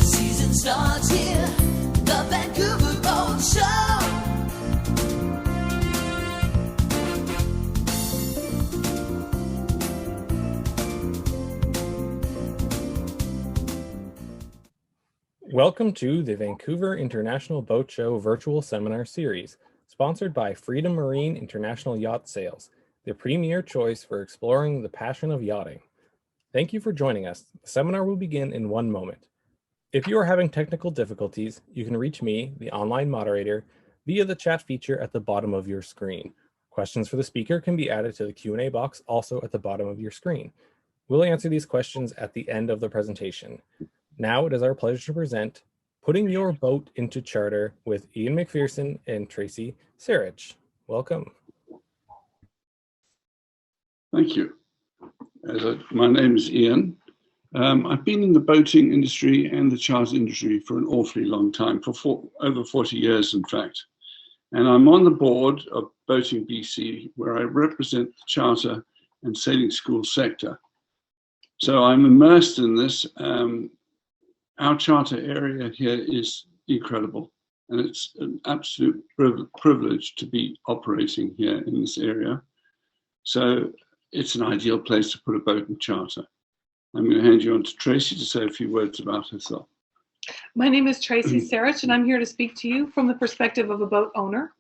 season starts here, the Vancouver Boat Show. Welcome to the Vancouver International Boat Show virtual seminar series, sponsored by Freedom Marine International Yacht Sales, the premier choice for exploring the passion of yachting. Thank you for joining us. The seminar will begin in 1 moment. If you are having technical difficulties, you can reach me, the online moderator, via the chat feature at the bottom of your screen. Questions for the speaker can be added to the Q&A box also at the bottom of your screen. We'll answer these questions at the end of the presentation. Now it is our pleasure to present Putting Your Boat into Charter with Ian MacPherson and Tracy Sarich. Welcome. Thank you. My name is Ian. I've been in the boating industry and the charter industry for an awfully long time, for over 40 years, in fact. And I'm on the board of Boating BC, where I represent the charter and sailing school sector. So I'm immersed in this. Our charter area here is incredible, and it's an absolute privilege to be operating here in this area. So it's an ideal place to put a boat in charter. I'm going to hand you on to Tracy to say a few words about herself. My name is Tracy Sarich, and I'm here to speak to you from the perspective of a boat owner.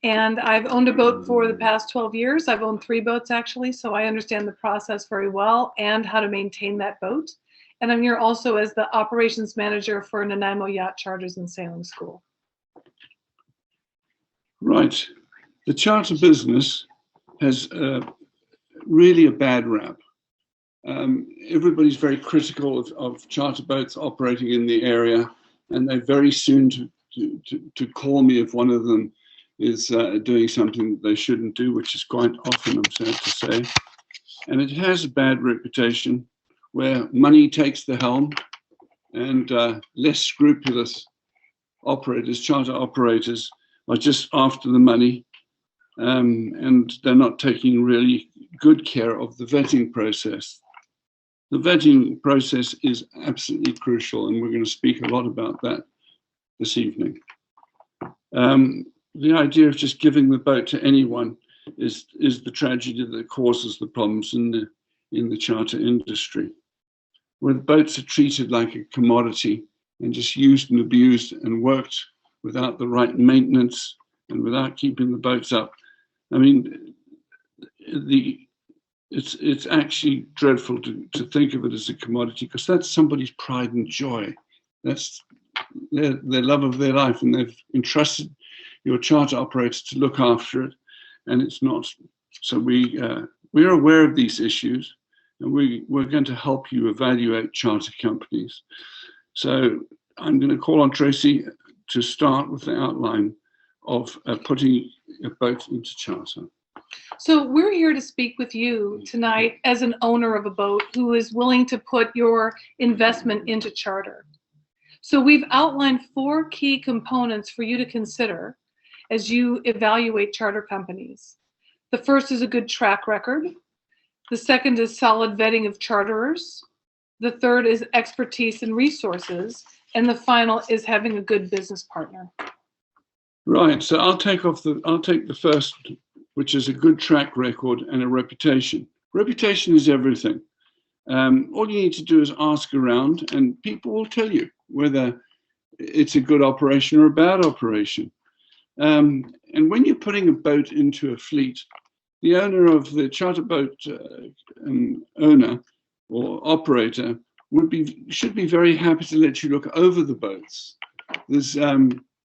And I've owned a boat for the past 12 years. I've owned 3 boats, actually, so I understand the process very well and how to maintain that boat. And I'm here also as the operations manager for Nanaimo Yacht Charters and Sailing School. Right. The charter business has really a bad rap. Everybody's very critical of charter boats operating in the area, and they're very soon to call me if one of them is doing something they shouldn't do, which is quite often, I'm sad to say. And it has a bad reputation where money takes the helm, and less scrupulous operators, charter operators, are just after the money, and they're not taking really good care of the vetting process. The vetting process is absolutely crucial, and we're going to speak a lot about that this evening. The idea of just giving the boat to anyone is the tragedy that causes the problems in the charter industry, where the boats are treated like a commodity and just used and abused and worked without the right maintenance and without keeping the boats up. I mean, it's actually dreadful to think of it as a commodity, because that's somebody's pride and joy. That's their love of their life, and they've entrusted your charter operator to look after it, and it's not. So we're aware of these issues, and we're going to help you evaluate charter companies. So I'm going to call on Tracy to start with the outline of putting a boat into charter. So we're here to speak with you tonight as an owner of a boat who is willing to put your investment into charter. So we've outlined 4 key components for you to consider as you evaluate charter companies. The first is a good track record. The second is solid vetting of charterers. The third is expertise and resources. And the final is having a good business partner. Right, so I'll take the first, which is a good track record and a reputation. Reputation is everything. All you need to do is ask around, and people will tell you whether it's a good operation or a bad operation. And when you're putting a boat into a fleet, the owner of the charter boat owner or operator should be very happy to let you look over the boats. There's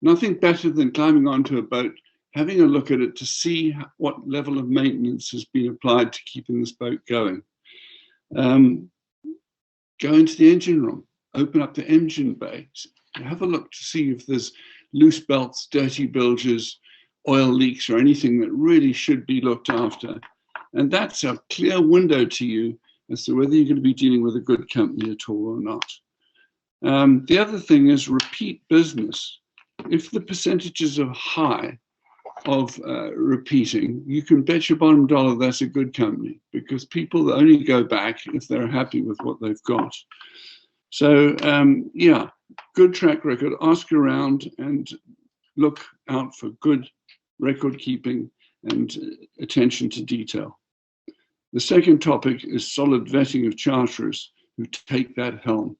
nothing better than climbing onto a boat, having a look at it to see what level of maintenance has been applied to keeping this boat going. Go into the engine room, open up the engine bay, have a look to see if there's loose belts, dirty bilges, oil leaks, or anything that really should be looked after. And that's a clear window to you as to whether you're going to be dealing with a good company at all or not. The other thing is repeat business. If the percentages are high of repeating, you can bet your bottom dollar that's a good company, because people only go back if they're happy with what they've got. So yeah, good track record. Ask around and look out for good record keeping and attention to detail. The second topic is solid vetting of charterers who take that helm.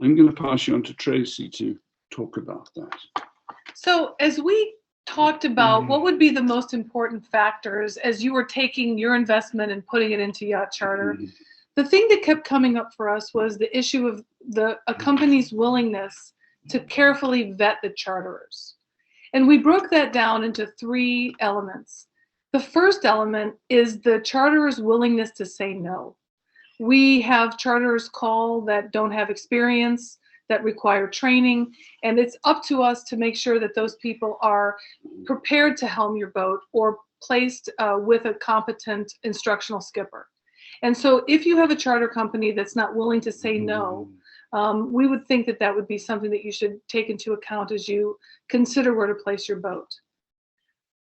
I'm going to pass you on to Tracy to talk about that. So as we talked about what would be the most important factors as you were taking your investment and putting it into Yacht Charter, the thing that kept coming up for us was the issue of a company's willingness to carefully vet the charterers. And we broke that down into 3 elements. The first element is the charterer's willingness to say no. We have charterers call that don't have experience, that require training, and it's up to us to make sure that those people are prepared to helm your boat or placed with a competent instructional skipper. And so if you have a charter company that's not willing to say no, we would think that that would be something that you should take into account as you consider where to place your boat.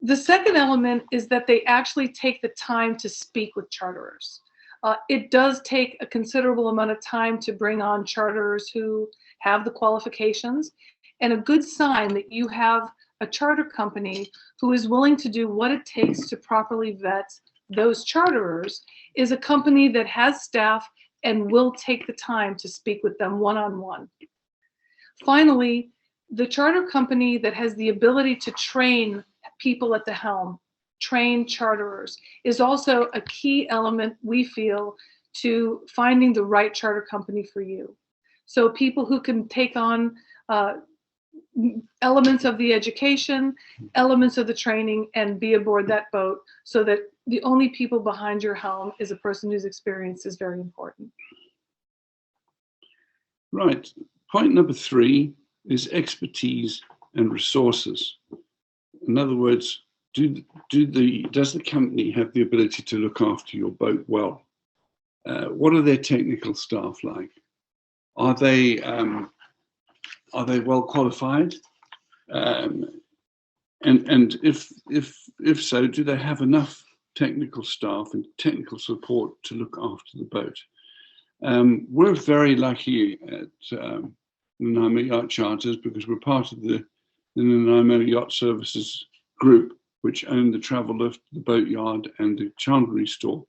The second element is that they actually take the time to speak with charterers. It does take a considerable amount of time to bring on charterers who have the qualifications, and a good sign that you have a charter company who is willing to do what it takes to properly vet those charterers is a company that has staff and will take the time to speak with them one-on-one. Finally, the charter company that has the ability to train people at the helm, train charterers, is also a key element, we feel, to finding the right charter company for you. So people who can take on elements of the education, elements of the training, and be aboard that boat so that the only people behind your helm is a person whose experience is very important. Right. Point number 3 is expertise and resources. In other words, does the company have the ability to look after your boat well? What are their technical staff like? Are they well qualified? And if so, do they have enough technical staff and technical support to look after the boat? We're very lucky at Nanaimo Yacht Charters because we're part of the Nanaimo Yacht Services group, which own the travel lift, the boatyard, and the chandlery store.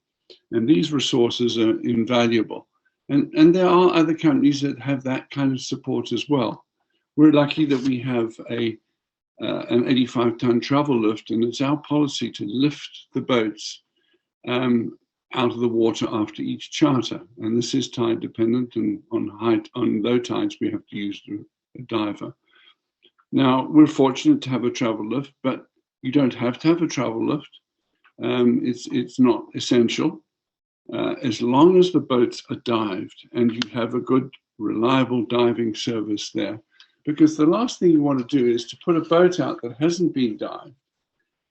And these resources are invaluable. And there are other companies that have that kind of support as well. We're lucky that we have an 85-ton travel lift, and it's our policy to lift the boats out of the water after each charter. And this is tide dependent, and on low tides, we have to use a diver. Now, we're fortunate to have a travel lift, but you don't have to have a travel lift. It's not essential. As long as the boats are dived and you have a good, reliable diving service there. Because the last thing you want to do is to put a boat out that hasn't been dived,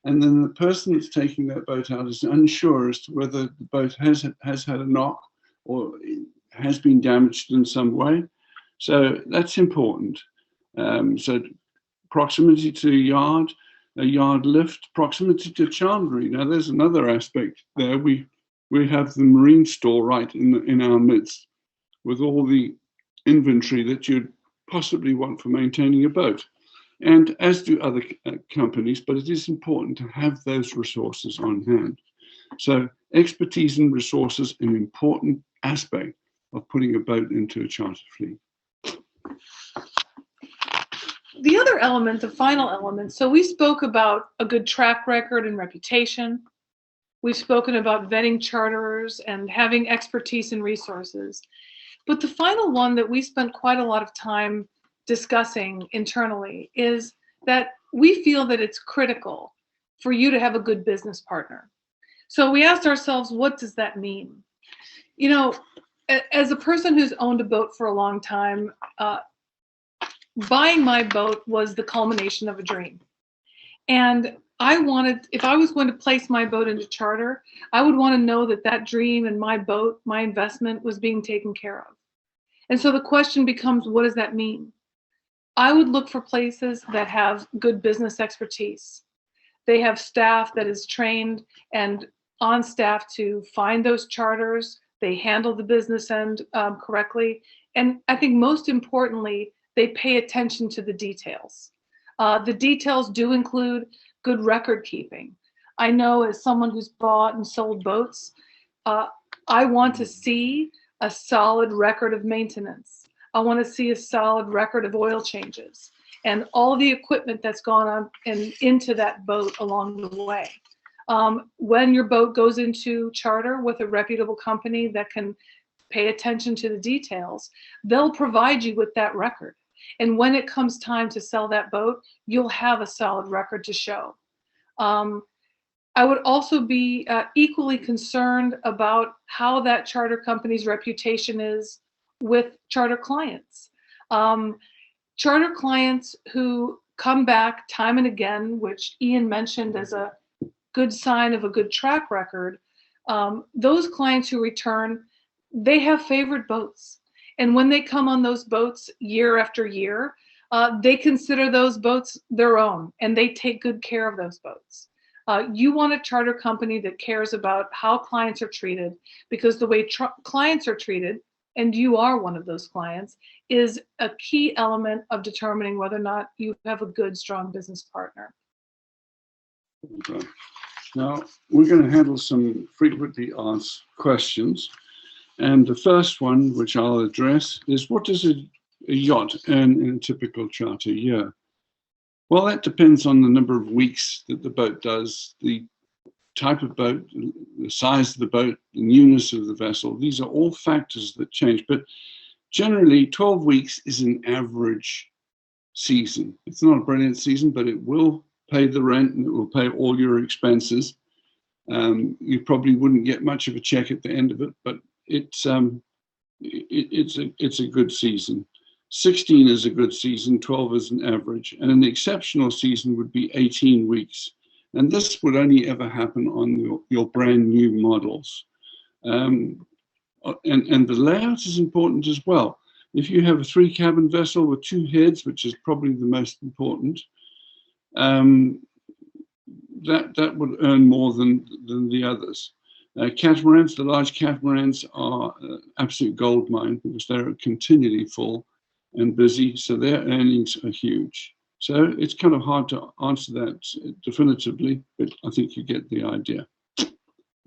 and then the person that's taking that boat out is unsure as to whether the boat has had a knock or has been damaged in some way. So that's important. So proximity to a yard lift, proximity to chandlery. Now there's another aspect there. We have the marine store right in our midst with all the inventory that you'd possibly want for maintaining a boat, and as do other companies, but it is important to have those resources on hand. So expertise and resources, an important aspect of putting a boat into a charter fleet. The other element, the final element, so we spoke about a good track record and reputation. We've spoken about vetting charterers and having expertise and resources. But the final one that we spent quite a lot of time discussing internally is that we feel that it's critical for you to have a good business partner. So we asked ourselves, what does that mean? You know, as a person who's owned a boat for a long time, buying my boat was the culmination of a dream. And I wanted, if I was going to place my boat into charter, I would want to know that that dream and my boat, my investment, was being taken care of. And so the question becomes, what does that mean? I would look for places that have good business expertise. They have staff that is trained and on staff to find those charters they handle the business end correctly, and I think most importantly, they pay attention to the details. The details do include good record keeping. I know as someone who's bought and sold boats, I want to see a solid record of maintenance. I want to see a solid record of oil changes and all the equipment that's gone on and into that boat along the way. When your boat goes into charter with a reputable company that can pay attention to the details, they'll provide you with that record. And when it comes time to sell that boat, you'll have a solid record to show. I would also be equally concerned about how that charter company's reputation is with charter clients. Charter clients who come back time and again, which Ian mentioned as a good sign of a good track record, those clients who return, they have favorite boats. And when they come on those boats year after year, they consider those boats their own and they take good care of those boats. You want a charter company that cares about how clients are treated, because the way clients are treated, and you are one of those clients, is a key element of determining whether or not you have a good, strong business partner. Okay. Now, we're going to handle some frequently asked questions. And the first one, which I'll address, is what does a yacht earn in a typical charter year? Well, that depends on the number of weeks that the boat does, the type of boat, the size of the boat, the newness of the vessel. These are all factors that change. But generally, 12 weeks is an average season. It's not a brilliant season, but it will pay the rent and it will pay all your expenses. You probably wouldn't get much of a check at the end of it, but it's a good season. 16 is a good season, 12 is an average, and an exceptional season would be 18 weeks. And this would only ever happen on your brand new models. And the layout is important as well. If you have a 3-cabin vessel with 2 heads, which is probably the most important, that would earn more than the others. Catamarans, the large catamarans are absolute gold mine because they're continually full and busy, so their earnings are huge. So it's kind of hard to answer that definitively, but I think you get the idea.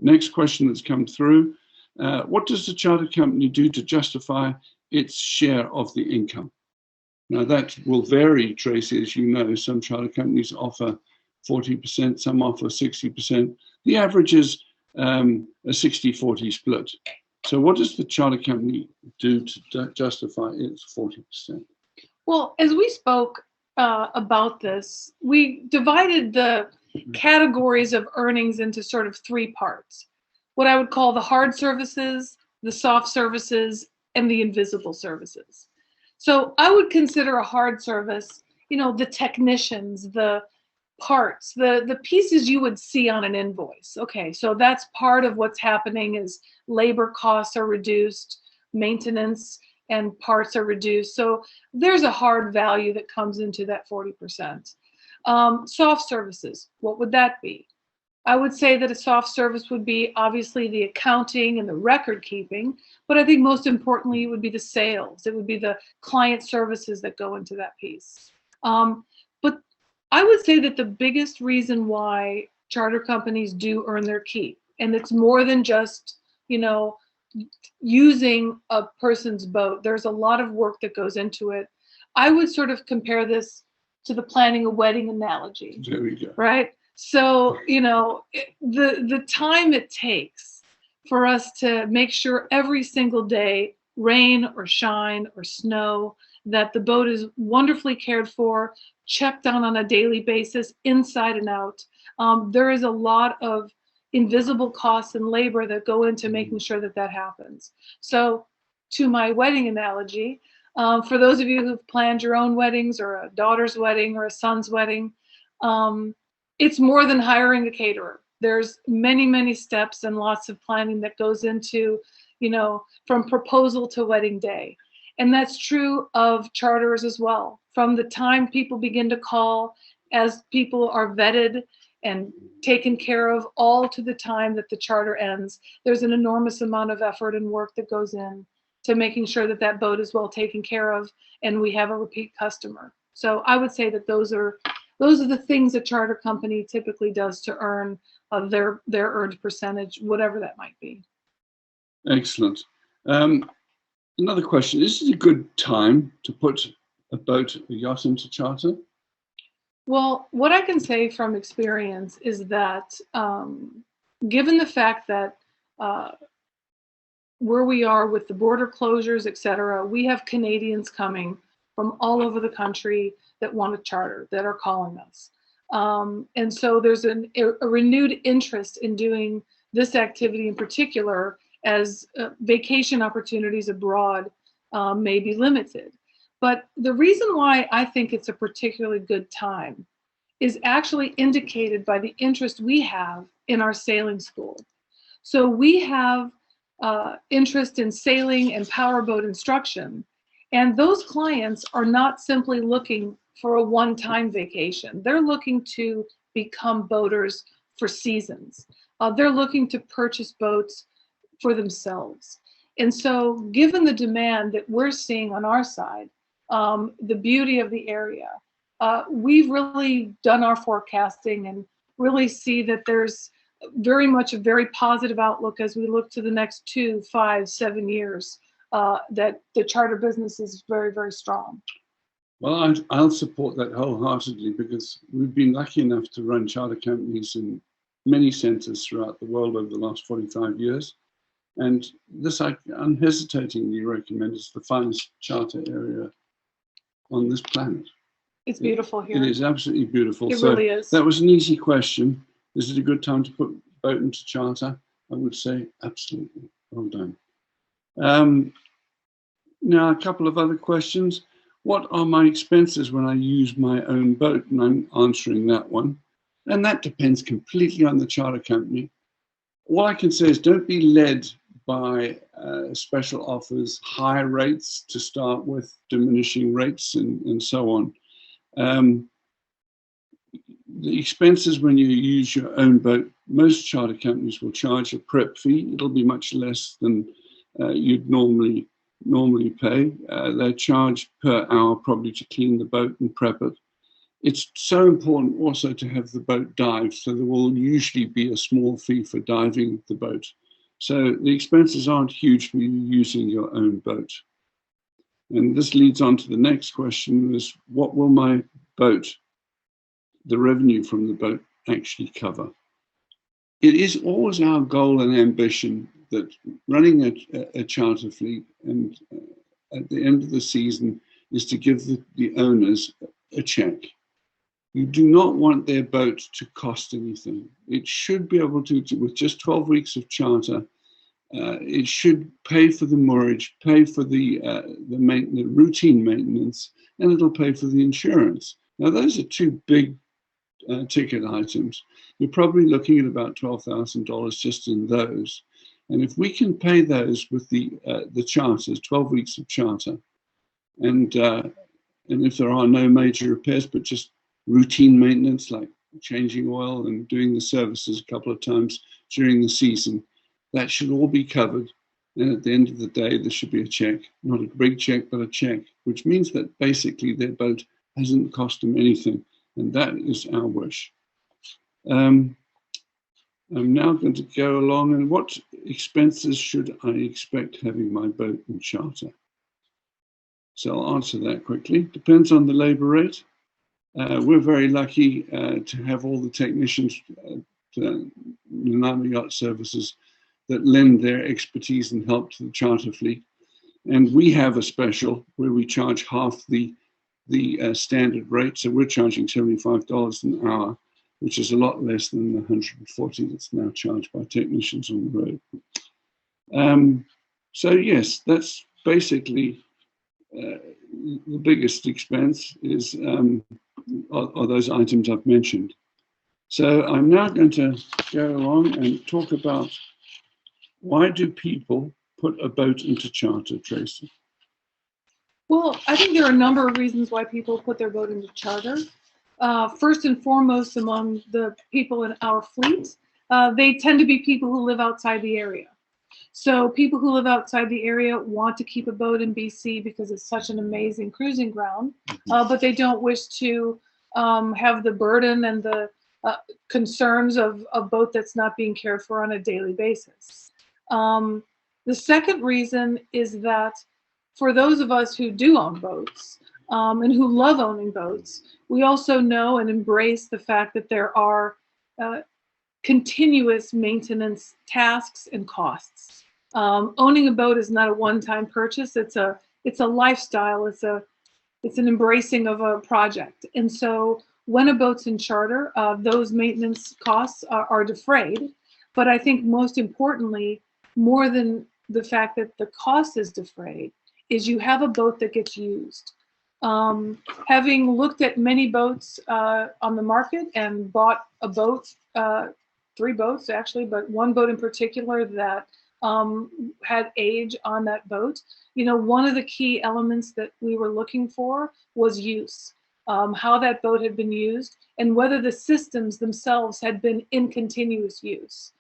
Next question that's come through. What does the charter company do to justify its share of the income? Now that will vary, Tracy, as you know. Some charter companies offer 40%, some offer 60%. The average is a 60-40 split. So what does the charter company do to justify its 40%? Well, as we spoke about this, we divided the categories of earnings into sort of 3 parts. What I would call the hard services, the soft services, and the invisible services. So I would consider a hard service, the technicians, the parts, the pieces you would see on an invoice. Okay, so that's part of what's happening is labor costs are reduced, maintenance and parts are reduced. So there's a hard value that comes into that 40%. Soft services, what would that be? I would say that a soft service would be obviously the accounting and the record keeping, but I think most importantly, it would be the sales. It would be the client services that go into that piece. But I would say that the biggest reason why charter companies do earn their keep, and it's more than just, using a person's boat. There's a lot of work that goes into it. I would sort of compare this to the planning a wedding analogy. There we go. Right? So, the time it takes for us to make sure every single day, rain or shine or snow, that the boat is wonderfully cared for, checked on a daily basis, inside and out. There is a lot of invisible costs and labor that go into making sure that happens. So to my wedding analogy, for those of you who've planned your own weddings or a daughter's wedding or a son's wedding, it's more than hiring a caterer. There's many, many steps and lots of planning that goes into, from proposal to wedding day. And that's true of charters as well. From the time people begin to call, as people are vetted and taken care of all to the time that the charter ends. There's an enormous amount of effort and work that goes in to making sure that that boat is well taken care of and we have a repeat customer. So I would say that those are the things a charter company typically does to earn their earned percentage, whatever that might be. Excellent. Another question, is it a good time to put a yacht into charter? Well, what I can say from experience is that given the fact that where we are with the border closures, et cetera, we have Canadians coming from all over the country that want a charter, that are calling us. And so there's a renewed interest in doing this activity in particular, as vacation opportunities abroad may be limited. But the reason why I think it's a particularly good time is actually indicated by the interest we have in our sailing school. So we have interest in sailing and powerboat instruction, and those clients are not simply looking for a one-time vacation. They're looking to become boaters for seasons. They're looking to purchase boats for themselves. And so given the demand that we're seeing on our side, the beauty of the area, we've really done our forecasting and really see that there's very much a very positive outlook as we look to the next 2, 5, 7 years, that the charter business is very, very strong. Well, I'll support that wholeheartedly, because we've been lucky enough to run charter companies in many centers throughout the world over the last 45 years. And this I unhesitatingly recommend is the finest charter area on this planet. It's beautiful here. It is absolutely beautiful. It really is. That was an easy question. Is it a good time to put a boat into charter? I would say absolutely. Well done. Now, a couple of other questions. What are my expenses when I use my own boat? And I'm answering that one. And that depends completely on the charter company. All I can say is don't be led by special offers, high rates to start with, diminishing rates, and so on. The expenses when you use your own boat, most charter companies will charge a prep fee. It'll be much less than you'd normally pay. They charge per hour probably to clean the boat and prep it. It's so important also to have the boat dived, so there will usually be a small fee for diving the boat. So the expenses aren't huge for you using your own boat. And this leads on to the next question, is what will my boat, the revenue from the boat, actually cover? It is always our goal and ambition that running a charter fleet and at the end of the season is to give the owners a check. You do not want their boat to cost anything. It should be able to with just 12 weeks of charter, it should pay for the moorage, pay for the routine maintenance, and it'll pay for the insurance. Now, those are two big ticket items. You're probably looking at about $12,000 just in those. And if we can pay those with the charters, 12 weeks of charter, and if there are no major repairs, but just routine maintenance like changing oil and doing the services a couple of times during the season, that should all be covered. And at the end of the day, there should be a check, not a big check, but a check, which means that basically their boat hasn't cost them anything. And that is our wish. I'm now going to go along, and what expenses should I expect having my boat in charter? So I'll answer that quickly. Depends on the labor rate. We're very lucky to have all the technicians to Nanaimo Yacht Services that lend their expertise and help to the charter fleet. And we have a special where we charge half the standard rate. So we're charging $75 an hour, which is a lot less than the $140 that's now charged by technicians on the road. So yes, that's basically the biggest expense are those items I've mentioned. So I'm now going to go along and talk about why do people put a boat into charter, Tracy? Well, I think there are a number of reasons why people put their boat into charter. first and foremost among the people in our fleet, they tend to be people who live outside the area. So people who live outside the area want to keep a boat in BC because it's such an amazing cruising ground, but they don't wish to have the burden and the concerns of a boat that's not being cared for on a daily basis. The second reason is that for those of us who do own boats and who love owning boats, we also know and embrace the fact that there are continuous maintenance tasks and costs. Owning a boat is not a one-time purchase. It's a lifestyle. It's an embracing of a project. And so when a boat's in charter, those maintenance costs are defrayed. But I think most importantly, more than the fact that the cost is defrayed, is you have a boat that gets used. Having looked at many boats on the market and bought a boat, 3 boats actually, but one boat in particular that had age on that boat, one of the key elements that we were looking for was use, how that boat had been used and whether the systems themselves had been in continuous use.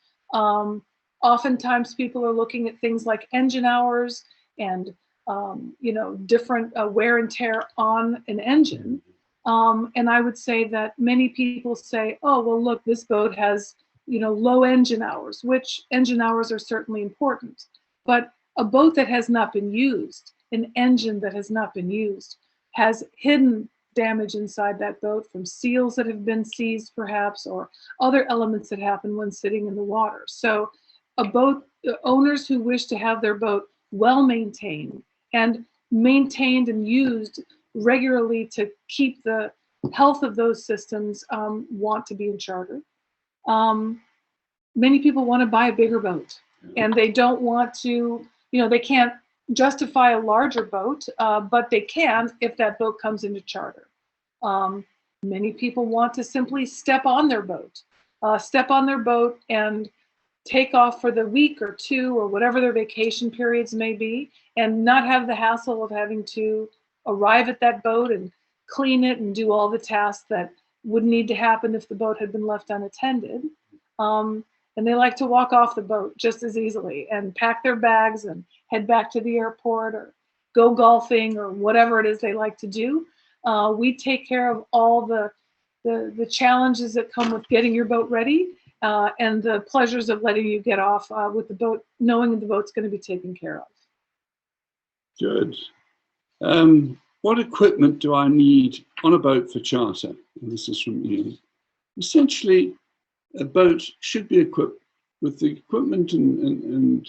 Oftentimes people are looking at things like engine hours and different wear and tear on an engine. And I would say that many people say, oh, well, look, this boat has, low engine hours, which engine hours are certainly important. But a boat that has not been used, an engine that has not been used, has hidden damage inside that boat from seals that have been seized perhaps, or other elements that happen when sitting in the water. So owners who wish to have their boat well maintained and used regularly to keep the health of those systems want to be in charter. Many people want to buy a bigger boat and they don't want to, they can't justify a larger boat, but they can if that boat comes into charter. Many people want to simply step on their boat and take off for the week or 2 or whatever their vacation periods may be and not have the hassle of having to arrive at that boat and clean it and do all the tasks that would need to happen if the boat had been left unattended. And they like to walk off the boat just as easily and pack their bags and head back to the airport or go golfing or whatever it is they like to do. We take care of all the challenges that come with getting your boat ready and the pleasures of letting you get off with the boat, knowing the boat's going to be taken care of. Good. What equipment do I need on a boat for charter? And this is from Ian. Essentially, a boat should be equipped with the equipment and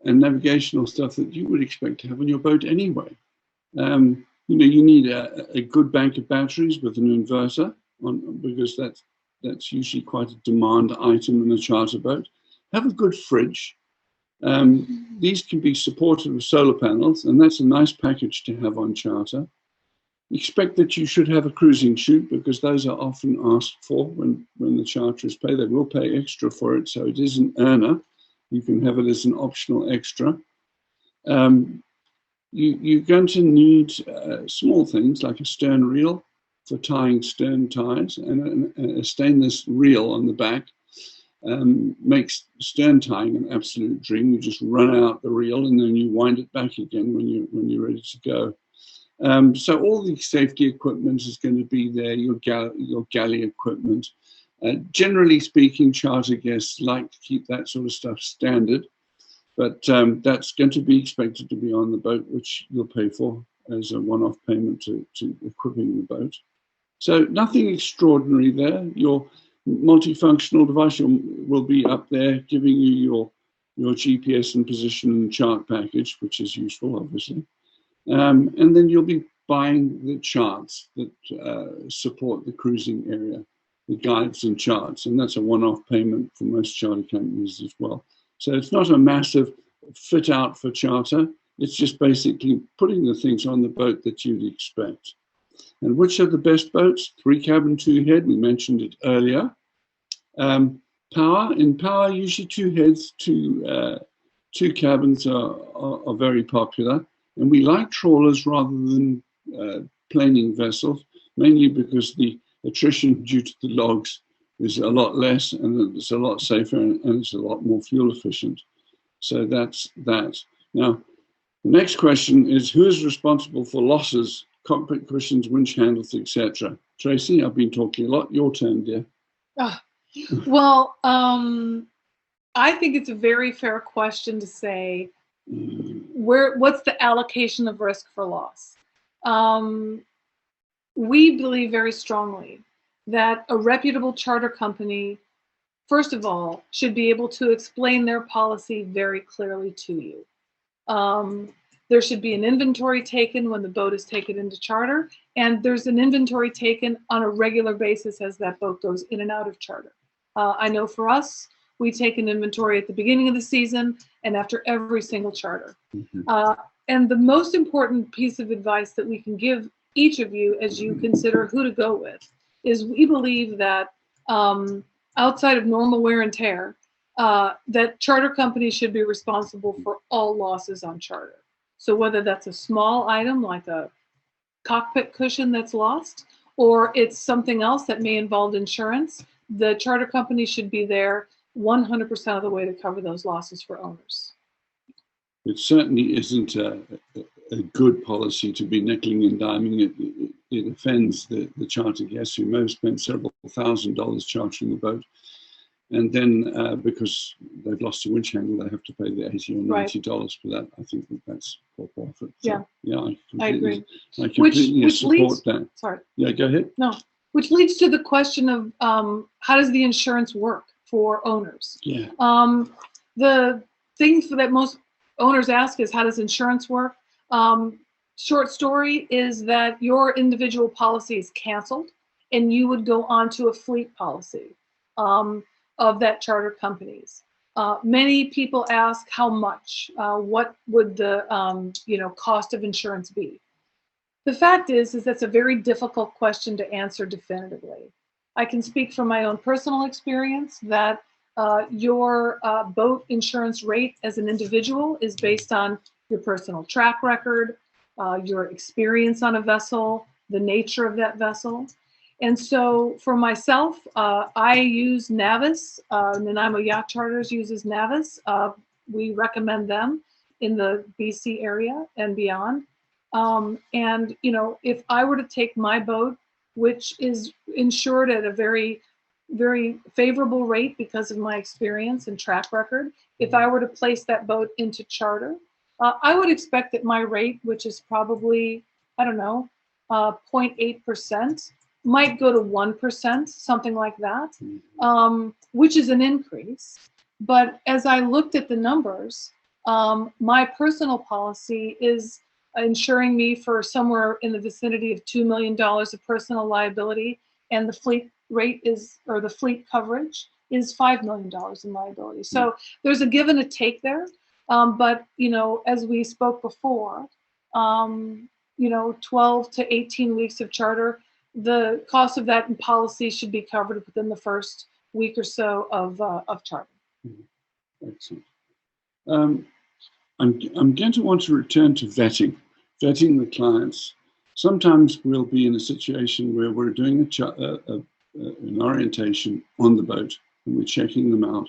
navigational stuff that you would expect to have on your boat anyway. You need a good bank of batteries with an inverter because that's usually quite a demand item in a charter boat. Have a good fridge. These can be supported with solar panels, and that's a nice package to have on charter. Expect that you should have a cruising chute because those are often asked for when the charterers pay. They will pay extra for it, so it is an earner. You can have it as an optional extra. You're going to need small things like a stern reel for tying stern ties and a stainless reel on the back. Makes stern tying an absolute dream. You just run out the reel and then you wind it back again when you're ready to go. So all the safety equipment is going to be there. Your galley equipment. Generally speaking, charter guests like to keep that sort of stuff standard, but that's going to be expected to be on the boat, which you'll pay for as a one-off payment to equipping the boat. So nothing extraordinary there. Your multifunctional device will be up there giving you your GPS and position and chart package, which is useful, obviously. And then you'll be buying the charts that support the cruising area, the guides and charts, and that's a one-off payment for most charter companies as well. So it's not a massive fit out for charter. It's just basically putting the things on the boat that you'd expect. And which are the best boats? 3 cabin, 2 head. We mentioned it earlier. Power. In power, usually 2 heads, 2 cabins are very popular. And we like trawlers rather than planing vessels mainly because the attrition due to the logs is a lot less, and it's a lot safer, and it's a lot more fuel efficient. So that's that. Now, the next question is, who is responsible for losses, cockpit cushions, winch handles, etc.? Tracy, I've been talking a lot. Your turn, dear. Well, I think it's a very fair question to say, what's the allocation of risk for loss? We believe very strongly that a reputable charter company, first of all, should be able to explain their policy very clearly to you. There should be an inventory taken when the boat is taken into charter, and there's an inventory taken on a regular basis as that boat goes in and out of charter. I know for us, we take an inventory at the beginning of the season and after every single charter. And the most important piece of advice that we can give each of you as you consider who to go with is we believe that outside of normal wear and tear, that charter companies should be responsible for all losses on charter. So whether that's a small item like a cockpit cushion that's lost, or it's something else that may involve insurance, the charter company should be there 100% of the way to cover those losses for owners. It certainly isn't a good policy to be nickeling and diming. It offends the charter guests who may have spent several $1,000s chartering the boat. And then because they've lost a winch handle, they have to pay the $80 or $90 for that. I think that's poor profit. So, yeah, I agree. I completely support that. Sorry. Yeah, go ahead. No, which leads to the question of how does the insurance work for owners? Yeah. The things that most owners ask is, how does insurance work? Short story is that your individual policy is canceled and you would go on to a fleet policy of that charter companies. Many people ask how much, what would the cost of insurance be? The fact is that's a very difficult question to answer definitively. I can speak from my own personal experience that your boat insurance rate as an individual is based on your personal track record, your experience on a vessel, the nature of that vessel. And so for myself, I use Navis, and Nanaimo Yacht Charters uses Navis. We recommend them in the BC area and beyond. And, if I were to take my boat, which is insured at a very, very favorable rate because of my experience and track record, if I were to place that boat into charter, I would expect that my rate, which is probably, 0.8%, might go to 1%, something like that, which is an increase. But as I looked at the numbers, my personal policy is insuring me for somewhere in the vicinity of $2 million of personal liability, and the fleet rate the fleet coverage is $5 million in liability. So there's a give and a take there. But, as we spoke before, 12 to 18 weeks of charter, the cost of that in policy should be covered within the first week or so of charter. Excellent. I'm going to want to return to vetting the clients. Sometimes we'll be in a situation where we're doing an orientation on the boat and we're checking them out,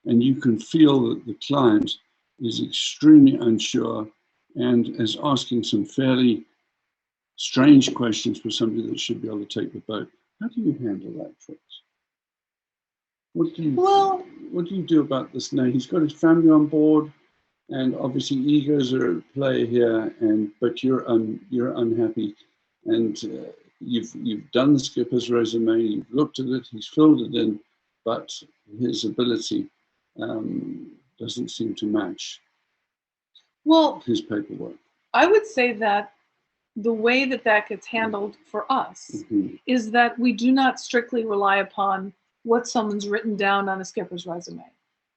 and you can feel that the client is extremely unsure and is asking some fairly strange questions for somebody that should be able to take the boat. How do you handle that, Fritz? What do you do about this now? He's got his family on board, and obviously egos are at play here. But you're unhappy, and you've done the skipper's resume. You've looked at it. He's filled it in, but his ability doesn't seem to match his paperwork. I would say that the way that gets handled for us is that we do not strictly rely upon what someone's written down on a skipper's resume.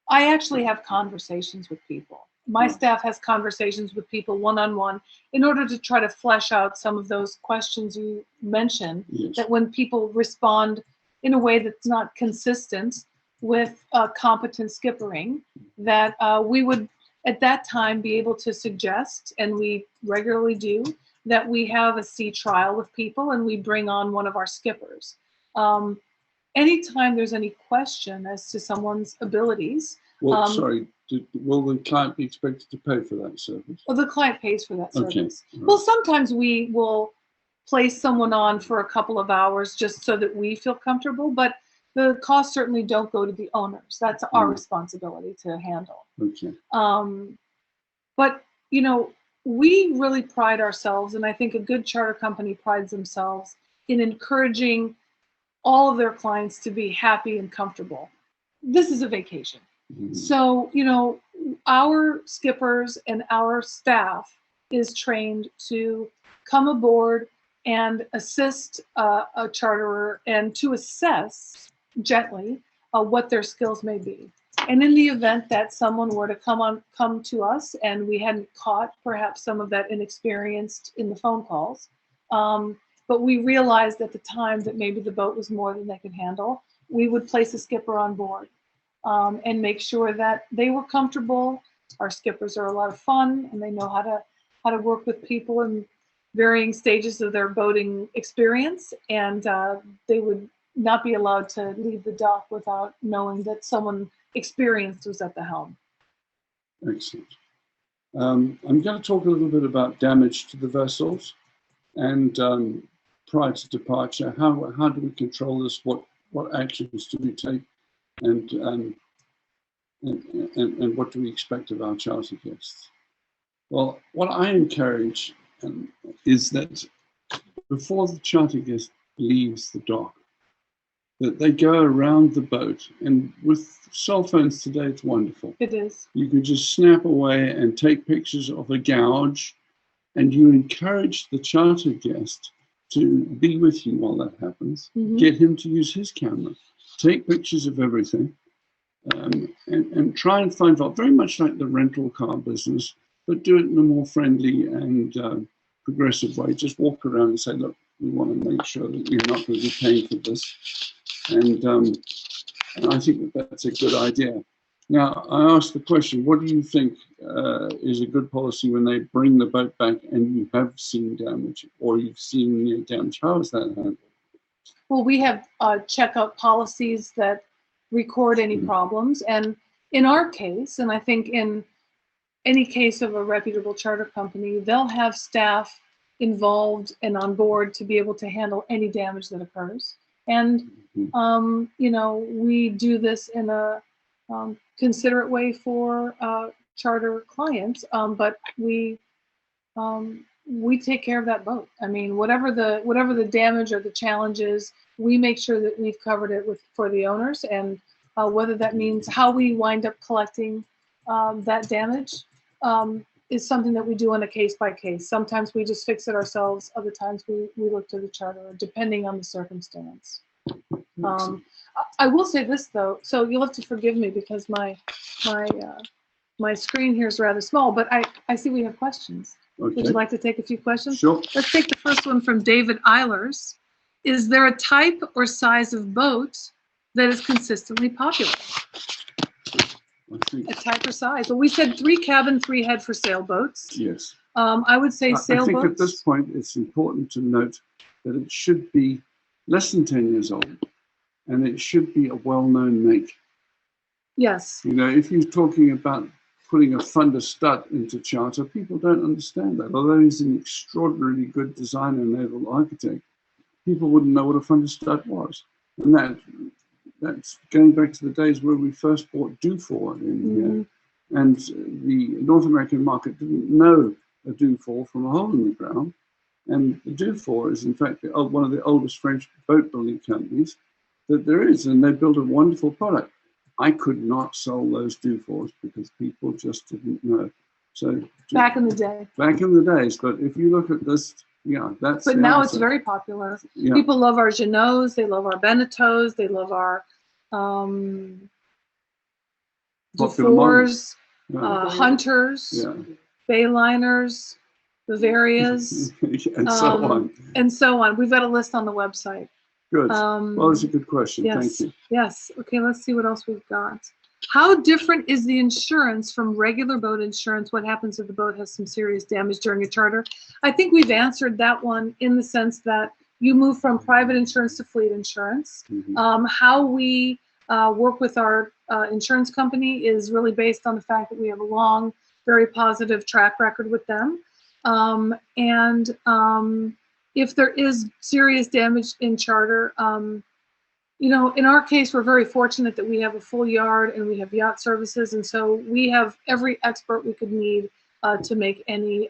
I actually have conversations with people. My staff has conversations with people one-on-one in order to try to flesh out some of those questions you mentioned, that when people respond in a way that's not consistent with competent skippering, that we would at that time be able to suggest, and we regularly do, that we have a sea trial with people and we bring on one of our skippers. Anytime there's any question as to someone's abilities. Well, sorry, will the client be expected to pay for that service? Well, the client pays for that service. Okay. Right. Well, sometimes we will place someone on for a couple of hours just so that we feel comfortable, but the costs certainly don't go to the owners. That's our responsibility to handle. Okay. But, you know, we really pride ourselves, and I think a good charter company prides themselves in encouraging all of their clients to be happy and comfortable. This is a vacation. Mm-hmm. So, you know, our skippers and our staff is trained to come aboard and assist a charterer and to assess gently what their skills may be. And in the event that someone were to come to us and we hadn't caught perhaps some of that inexperienced in the phone calls, but we realized at the time that maybe the boat was more than they could handle, we would place a skipper on board and make sure that they were comfortable. Our skippers are a lot of fun and they know how to work with people in varying stages of their boating experience, and they would not be allowed to leave the dock without knowing that someone experienced was at the helm. Excellent. I'm going to talk a little bit about damage to the vessels and prior to departure. How do we control this? What actions do we take? And what do we expect of our charter guests? Well, what I encourage is that before the charter guest leaves the dock, that they go around the boat, and with cell phones today, it's wonderful. It is. You can just snap away and take pictures of a gouge, and you encourage the charter guest to be with you while that happens. Mm-hmm. Get him to use his camera, take pictures of everything, and try and find out, very much like the rental car business, but do it in a more friendly and progressive way. Just walk around and say, look, we want to make sure that you're not going to be paying for this. And I think that's a good idea. Now, I asked the question, what do you think is a good policy when they bring the boat back and you have seen damage or you've seen near damage? How is that handled? Well, we have checkout policies that record any problems. And in our case, and I think in any case of a reputable charter company, they'll have staff involved and on board to be able to handle any damage that occurs. And, you know, we do this in a considerate way for charter clients, but we take care of that boat. I mean, whatever the damage or the challenge is, we make sure that we've covered it for the owners, and whether that means how we wind up collecting that damage is something that we do on a case by case. Sometimes we just fix it ourselves. Other times we look to the charterer, depending on the circumstance. I will say this though, so you'll have to forgive me because my screen here is rather small, but I see we have questions. Okay. Would you like to take a few questions? Sure. Let's take the first one from David Eilers. Is there a type or size of boat that is consistently popular? A type or size? Well, we said 3 cabin, 3 head for sailboats. Yes. I would say sailboats. I think at this point it's important to note that it should be less than 10 years old, and it should be a well-known make. Yes. You know, if you're talking about putting a Thunder Stud into charter, people don't understand that. Although he's an extraordinarily good designer and naval architect, people wouldn't know what a Thunder Stud was. And that's going back to the days where we first bought Dufour in here. And the North American market didn't know a Dufour from a hole in the ground. And the Dufour is, in fact, one of the oldest French boat building companies that there is. And they built a wonderful product. I could not sell those Dufours because people just didn't know. So back in the day. Back in the days. But if you look at this, yeah, that's. But now it's very popular. Yeah. People love our Genots. They love our Beneteaus. They love our Dufours, Hunters, Bayliners, Bavarias, and so on. And so on. We've got a list on the website. Good. Well, that's a good question. Yes, Thank you. Yes. Okay, let's see what else we've got. How different is the insurance from regular boat insurance? What happens if the boat has some serious damage during a charter? I think we've answered that one in the sense that you move from private insurance to fleet insurance. How we work with our insurance company is really based on the fact that we have a long, very positive track record with them. If there is serious damage in charter, you know, in our case, we're very fortunate that we have a full yard and we have yacht services. And so we have every expert we could need to make any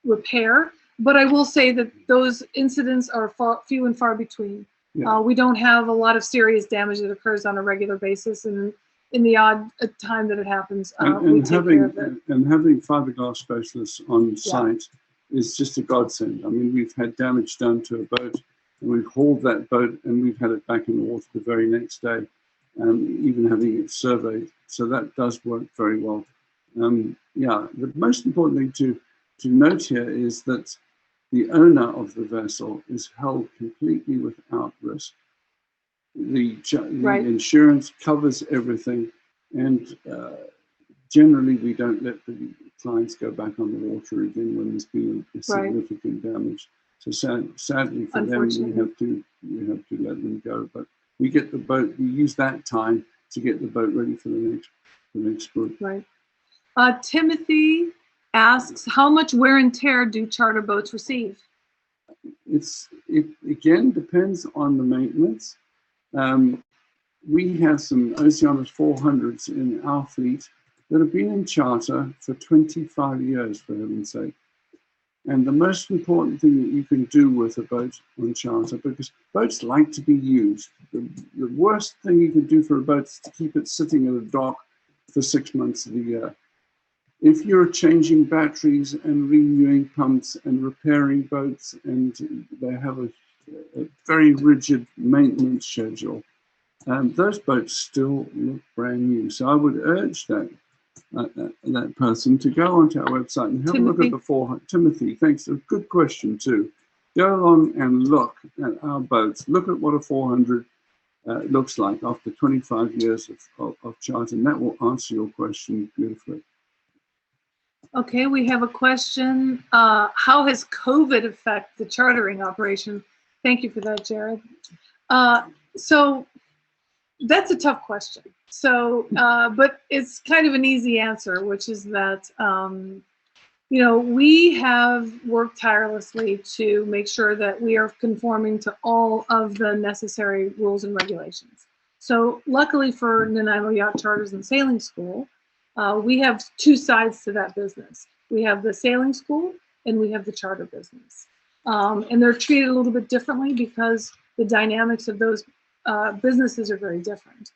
repair. But I will say that those incidents are few and far between. Yeah. We don't have a lot of serious damage that occurs on a regular basis. And in the odd time that it happens, we take care of it. And having fiberglass specialists on site is just a godsend. I mean, we've had damage done to a boat, and we've hauled that boat and we've had it back in the water the very next day, even having it surveyed. So that does work very well. Yeah, the most important thing to note here is that the owner of the vessel is held completely without risk. The insurance covers everything, and generally we don't let the clients go back on the water again when there's been a significant damage. So sadly for them, we have to let them go. But we get the boat. We use that time to get the boat ready for the next group. Right. Timothy asks, how much wear and tear do charter boats receive? It again depends on the maintenance. We have some Oceanus 400s in our fleet that have been in charter for 25 years, for heaven's sake. And the most important thing that you can do with a boat on charter, because boats like to be used. The worst thing you can do for a boat is to keep it sitting at a dock for 6 months of the year. If you're changing batteries and renewing pumps and repairing boats, and they have a very rigid maintenance schedule, those boats still look brand new. So I would urge that person to go onto our website and have a look at the 400. Timothy, thanks. A good question too. Go along and look at our boats. Look at what a 400 looks like after 25 years of charter, and that will answer your question beautifully. Okay, we have a question. How has COVID affected the chartering operation? Thank you for that, Jared. So that's a tough question. So, but it's kind of an easy answer, which is that, you know, we have worked tirelessly to make sure that we are conforming to all of the necessary rules and regulations. So luckily for Nanaimo Yacht Charters and Sailing School, we have two sides to that business. We have the sailing school and we have the charter business. And they're treated a little bit differently because the dynamics of those businesses are very different.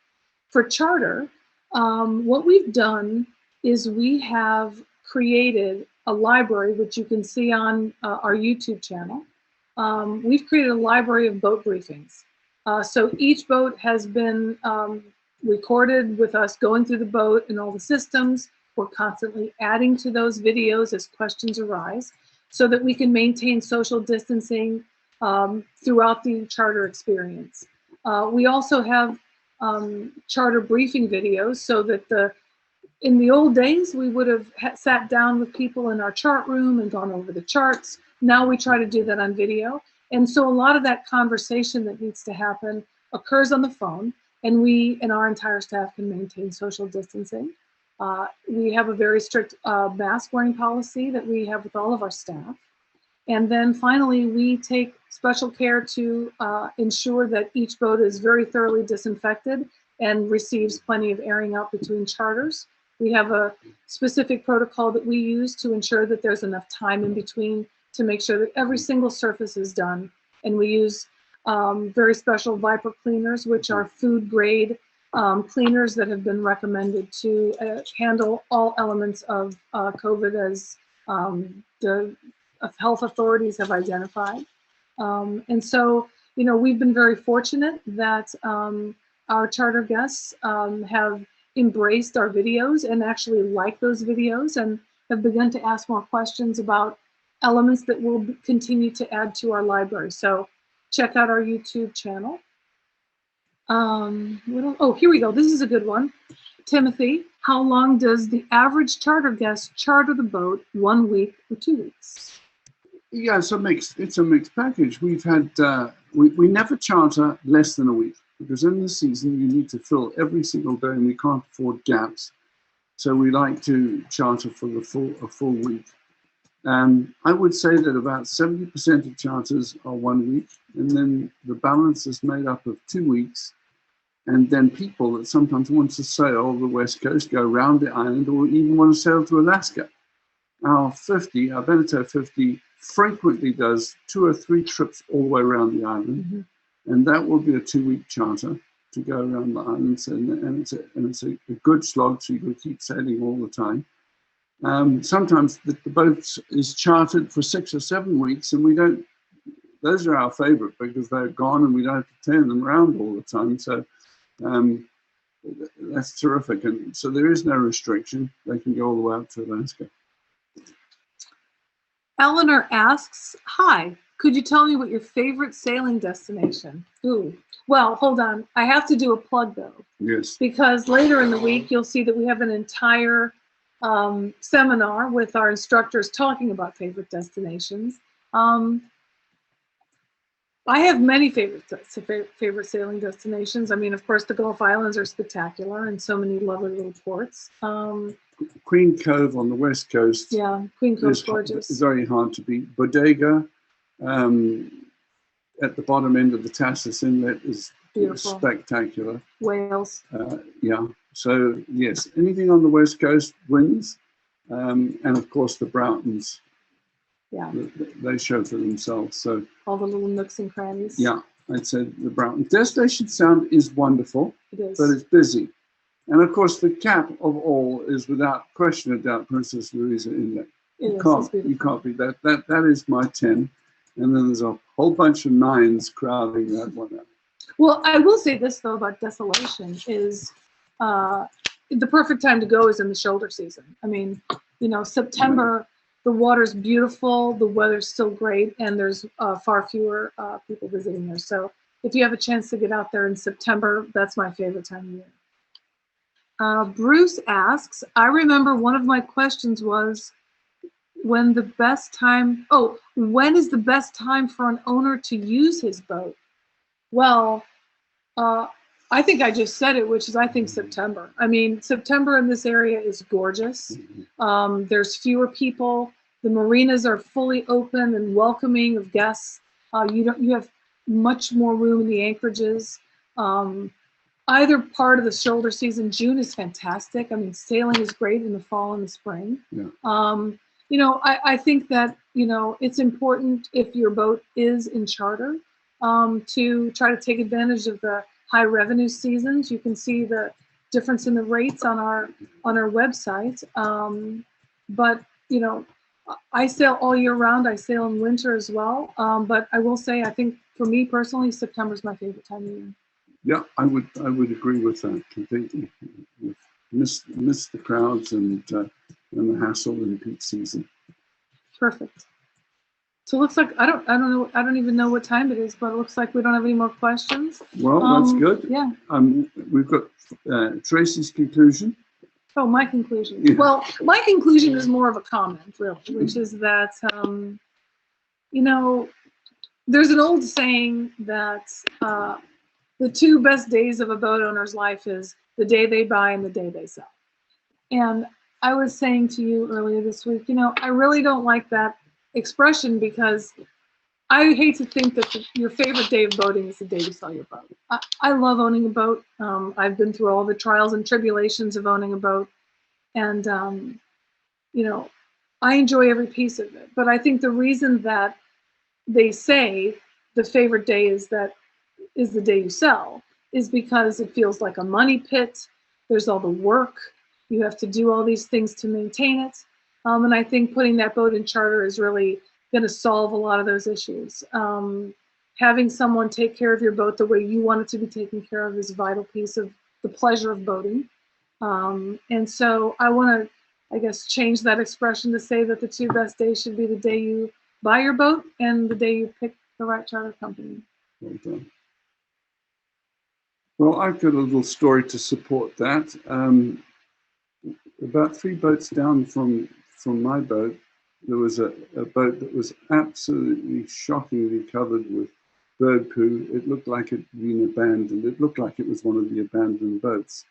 For charter, what we've done is we have created a library, which you can see on our YouTube channel. We've created a library of boat briefings. So each boat has been recorded with us going through the boat and all the systems. We're constantly adding to those videos as questions arise so that we can maintain social distancing throughout the charter experience. We also have charter briefing videos so that in the old days, we would have sat down with people in our chart room and gone over the charts. Now we try to do that on video. And so a lot of that conversation that needs to happen occurs on the phone, and we and our entire staff can maintain social distancing. We have a very strict mask wearing policy that we have with all of our staff. And then finally, we take special care to ensure that each boat is very thoroughly disinfected and receives plenty of airing out between charters. We have a specific protocol that we use to ensure that there's enough time in between to make sure that every single surface is done. And we use very special Viper cleaners, which are food grade cleaners that have been recommended to handle all elements of COVID as the health authorities have identified. And so, you know, we've been very fortunate that our charter guests have embraced our videos and actually like those videos and have begun to ask more questions about elements that we'll continue to add to our library. So check out our YouTube channel. Oh, here we go. This is a good one. Timothy, how long does the average charter guest charter the boat? 1 week or 2 weeks? Yeah, it's a mixed package. We've had we never charter less than a week, because in the season you need to fill every single day, and we can't afford gaps. So we like to charter for a full week. I would say that about 70% of charters are 1 week, and then the balance is made up of 2 weeks. And then people that sometimes want to sail the West Coast, go around the island, or even want to sail to Alaska. Our Beneteau 50 frequently does 2 or 3 trips all the way around the island. Mm-hmm. And that will be a 2-week charter to go around the islands. And it's a good slog, so you can keep sailing all the time. Sometimes the boat is chartered for 6 or 7 weeks, and those are our favorite, because they're gone and we don't have to turn them around all the time. So that's terrific. And so there is no restriction. They can go all the way up to Alaska. Eleanor asks, hi, could you tell me what your favorite sailing destination? Ooh, well, hold on. I have to do a plug though. Yes. Because later in the week, you'll see that we have an entire seminar with our instructors talking about favorite destinations. I have many favorite sailing destinations. I mean, of course, the Gulf Islands are spectacular, and so many lovely little ports. Queen Cove on the West Coast. Yeah, Queen Cove's gorgeous. It's very hard to beat. Bodega at the bottom end of the Tassos Inlet is beautiful, spectacular. Wales. Yeah. So yes, anything on the West Coast wins, and of course the Broughtons. Yeah. They show for themselves. So all the little nooks and crannies. Yeah, I'd say the Broughton. Destination Sound is wonderful. It is. But it's busy. And of course, the cap of all is, without question of doubt, Princess Louisa Inlet. You can't beat that. That is my 10. And then there's a whole bunch of 9s crowding that one out. Well, I will say this, though, about Desolation is the perfect time to go is in the shoulder season. I mean, September, right. The water's beautiful, the weather's still great, and there's far fewer people visiting there. So if you have a chance to get out there in September, that's my favorite time of year. Bruce asks, I remember one of my questions was, when is the best time for an owner to use his boat? Well, I think I just said it, which is I think September. I mean, September in this area is gorgeous. There's fewer people. The marinas are fully open and welcoming of guests. You have much more room in the anchorages. Either part of the shoulder season, June is fantastic. I mean, sailing is great in the fall and the spring. Yeah. I think that, it's important if your boat is in charter to try to take advantage of the high revenue seasons. You can see the difference in the rates on our website. But, I sail all year round. I sail in winter as well. But I will say, I think for me personally, September is my favorite time of year. Yeah, I would agree with that completely. Miss the crowds and the hassle in peak season. Perfect. So it looks like I don't even know what time it is, but it looks like we don't have any more questions. Well, that's good. Yeah. We've got Tracy's conclusion. Oh, my conclusion. Yeah. Well, my conclusion is more of a comment, really, which is that there's an old saying that the 2 best days of a boat owner's life is the day they buy and the day they sell. And I was saying to you earlier this week, I really don't like that expression, because I hate to think that your favorite day of boating is the day you sell your boat. I love owning a boat. I've been through all the trials and tribulations of owning a boat. And, I enjoy every piece of it. But I think the reason that they say the favorite day is the day you sell is because it feels like a money pit. There's all the work. You have to do all these things to maintain it. And I think putting that boat in charter is really going to solve a lot of those issues. Having someone take care of your boat the way you want it to be taken care of is a vital piece of the pleasure of boating. And so I want to, change that expression to say that the 2 best days should be the day you buy your boat and the day you pick the right charter company. Well done. Well, I've got a little story to support that. About 3 boats down from my boat, there was a boat that was absolutely shockingly covered with bird poo. It looked like it had been abandoned. It looked like it was one of the abandoned boats.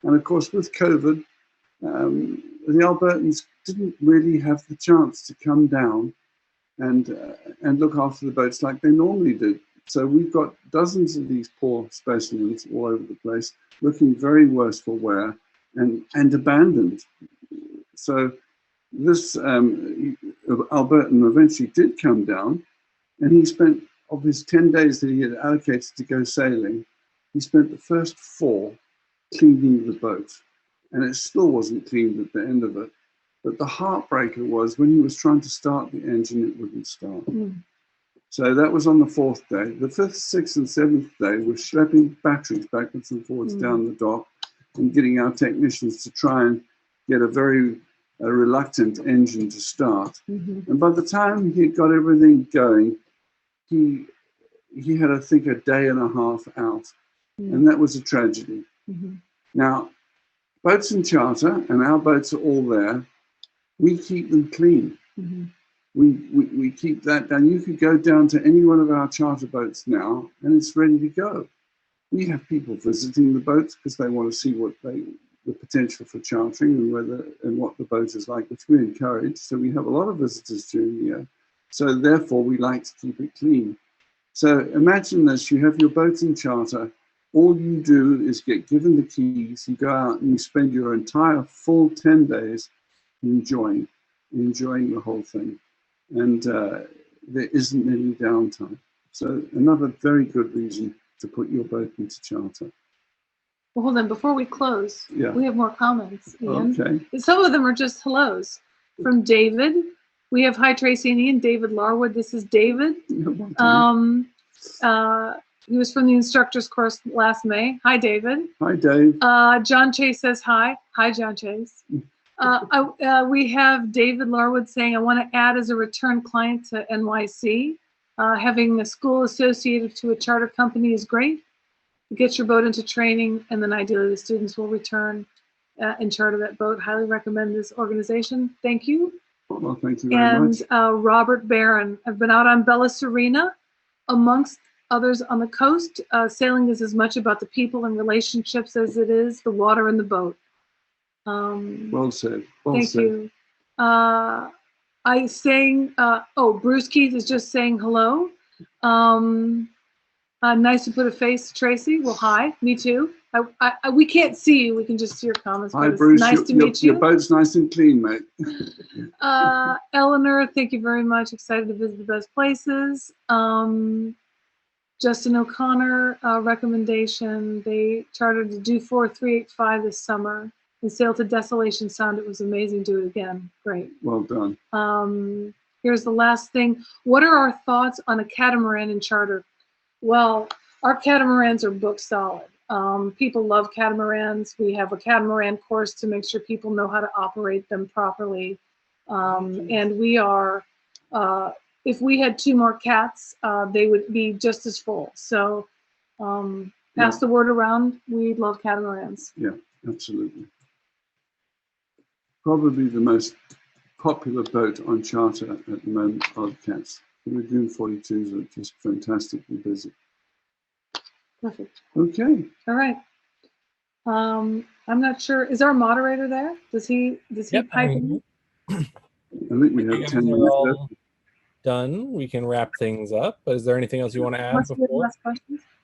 And of course, with COVID, the Albertans didn't really have the chance to come down and look after the boats like they normally did. So we've got dozens of these poor specimens all over the place, looking very worse for wear and abandoned. So this Albertan eventually did come down, and he spent, of his 10 days that he had allocated to go sailing, he spent the first 4 cleaning the boat, and it still wasn't cleaned at the end of it. But the heartbreaker was when he was trying to start the engine, it wouldn't start. So that was on the 4th day. The 5th, 6th, and 7th day were schlepping batteries backwards and forwards down the dock and getting our technicians to try and get a very reluctant engine to start. And by the time he got everything going, he had, I think, a day and a half out. And that was a tragedy. Now, boats in charter, and our boats are all there, we keep them clean. We keep that down. You could go down to any one of our charter boats now, and it's ready to go. We have people visiting the boats because they want to see the potential for chartering and what the boat is like, which we encourage. So we have a lot of visitors during the year. So therefore, we like to keep it clean. So imagine this: you have your boat in charter. All you do is get given the keys. You go out and you spend your entire full 10 days enjoying the whole thing. And there isn't any downtime. So another very good reason to put your boat into charter. Well, hold on. Before we close, we have more comments, Ian. Okay. Some of them are just hellos. From David, we have, hi, Tracy and Ian, David Larwood. This is David. He was from the instructor's course last May. Hi, David. Hi, Dave. John Chase says hi. Hi, John Chase. We have David Larwood saying, I want to add as a return client to NYC. Having a school associated to a charter company is great. You get your boat into training, and then ideally the students will return and charter that boat. Highly recommend this organization. Thank you. Well, thank you very much. And Robert Barron. I've been out on Bella Serena, amongst others on the coast. Sailing is as much about the people and relationships as it is the water and the boat. Well said. Well thank said. you. I sang, Bruce Keith is just saying hello. Nice to put a face to Tracy. Well, hi, me too. We can't see you, we can just see your comments. Hi, Bruce. Nice to meet you. Your boat's nice and clean, mate. Eleanor, thank you very much. Excited to visit the best places. Justin O'Connor, recommendation. They chartered the Do 4385 this summer and sailed to Desolation Sound. It was amazing. Do it again. Great. Well done. Here's the last thing. What are our thoughts on a catamaran in charter? Well, our catamarans are book solid. People love catamarans. We have a catamaran course to make sure people know how to operate them properly. And we are, if we had 2 more cats, they would be just as full. So pass the word around. We love catamarans. Yeah, absolutely. Probably the most popular boat on charter at the moment are the cats. The Lagoon 42s are just fantastically busy. Perfect. Okay. All right. I'm not sure. Is our moderator there? Does he pipe in? I think we have 10 minutes left. Done. We can wrap things up. Is there anything else you want to add before?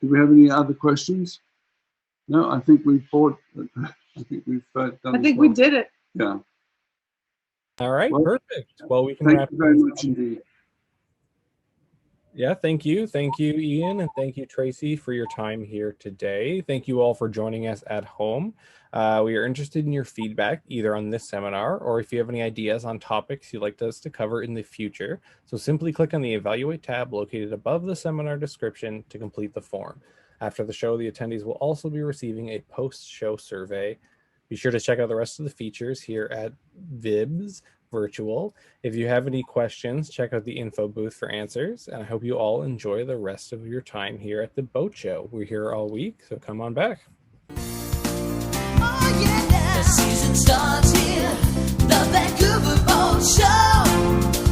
Do we have any other questions? No, I think we've done. I think we did it. Yeah. All right. Well, perfect. Well, we can thank wrap you very much up. indeed. Yeah, thank you. Thank you, Ian, and thank you, Tracy, for your time here today. Thank you all for joining us at home. We are interested in your feedback, either on this seminar or if you have any ideas on topics you'd like us to cover in the future. So simply click on the Evaluate tab located above the seminar description to complete the form. After the show, the attendees will also be receiving a post-show survey. Be sure to check out the rest of the features here at VIBS virtual. If you have any questions, check out the info booth for answers. And I hope you all enjoy the rest of your time here at the boat show. We're here all week, so come on back. Oh yeah, the season starts here. The Vancouver Boat Show.